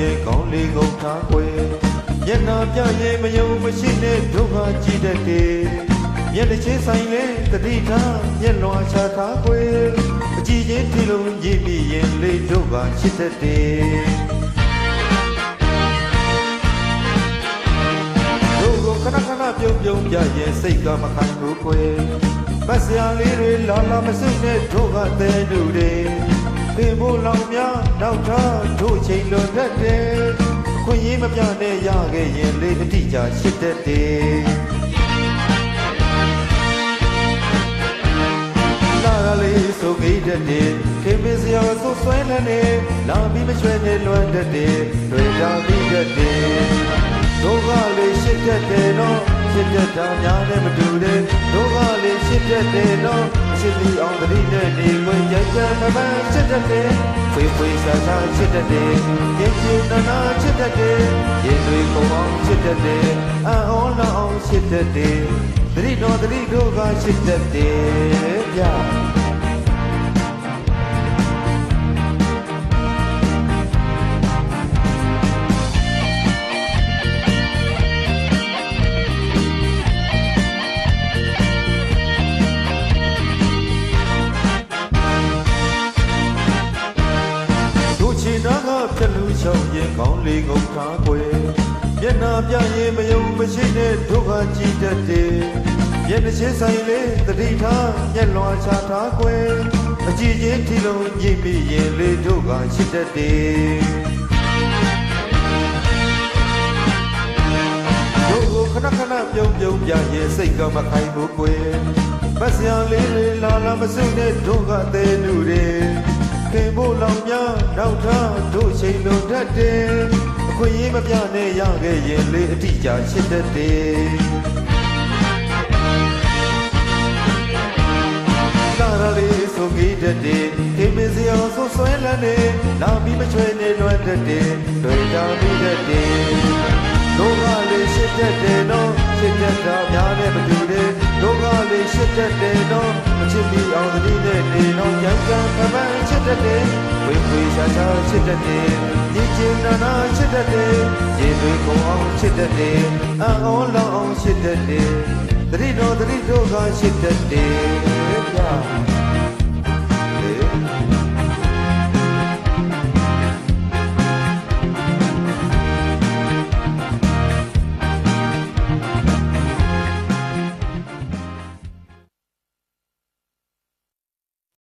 ရဲ့ကောင်းလေးကုန်ထားခွေမျက်နာပြရဲ့မယုံမရှိနဲ့ဒုက္ခကြည့်တတ်တယ်မျက်တစ်ချင်းဆိုင်လေတတိထားမျက်လွန်ချထားခွေအကြည့်ချင်းဒီလိုရည်ပြီးရင်လေးဒုက္ခချစ်တတ်တယ်ခဏခဏပြုံးပြုံးပြရဲ့စိတ်ကမခံဘူးခွေပတ်စရာလေးတွေလာလာမစွနဲ့တို့ကတဲ့လူတွေသင်ဖို့လောင်များနောက်ထားတို့ချိန်လွန်တတ်တယ်ခွင့်ရင်းမပြနဲ့ရခဲ့ရင်လေးအတိအကျရှိတတ်တယ်လာရလေးဆိုကြတတ်တယ်ခင်မစရာဆိုဆွဲလန်းနေလာပြီးမချွဲနဲ့လွန်တတ်တယ်တွေ့တာပြီးတတ်တယ်ဒုက္ခလေးရှိတတ်တယ်နော်ရှိတတ်တာများနဲ့မတူတဲ့ဒုက္ခလေးရှိတတ်တယ်နော်ရှိပြီးအောင်တတိနဲ့နေဝင်ကြကြမမရှိတတ်တယ်ဖွေဖွေဆာဆာရှိတတ်တယ်ရင်ကျနာနာရှိတတ်တယ်ရင်တွေကုန်အောင်ရှိတတ်တယ်အော်လောင်းရှိတတ်တယ်တတိတော်တတိဒုက္ခရှိတတ်တယ်ဗျာဖြတ်လူချောင်းရင်ကောင်းလေးကုန်ထားခွေမျက်နာပြရင်မယုံမရှိနဲ့ဒုက္ခကြည့်တတ်တယ်မျက်နှာချင်းဆိုင်လေးတတိထားမျက်လွန်ချထားခွေအကြည့်ချင်းဒီလုံးကြည့်ပြီးရင်လေးဒုက္ခရှိတတ်တယ်တို့ကိုခဏခဏပြုံးပြုံးပြရင်စိတ်ကမခိုင်ဘူးခွေပတ်စရာလေးတွေလာလာမစွနဲ့ဒုက္ခတဲ့လူတွေခင်ဖို့လောင်များနောက်ထားတို့ချိန်လုံးတတ်တယ်အခွင့်အရေးမပြနဲ့ရခဲ့ရင်လေးအတိအကျရှိတတ်တယ်လာရလေးဆိုကြတတ်တယ်ခင်မစရာဆိုဆွဲလန်းနေလာပြီးမချွေနဲ့လွှမ်းတတ်တယ်တွေ့တာပြီးတတ်တယ်ဒုက္ခလေးရှိတတ်တယ်နော်ရှိတတ်တာများနဲ့မတူတဲ့ဒုက္ခလေးရှိတတ်တယ်နော်မချစ်ပြီးအောင်တတိနဲ့နေတော့ကြံကြံခမန်းချစ်တတ်တယ်ဝေဝေရှာရှာချစ်တတ်တယ်ဒီကျင်နာနာချစ်တတ်တယ်ရေတွေကုန်အောင်ချစ်တတ်တယ်အော်လောင်းချစ်တတ်တယ်တတိတော်တတိဒုက္ခရှိတတ်တယ်ဗျာ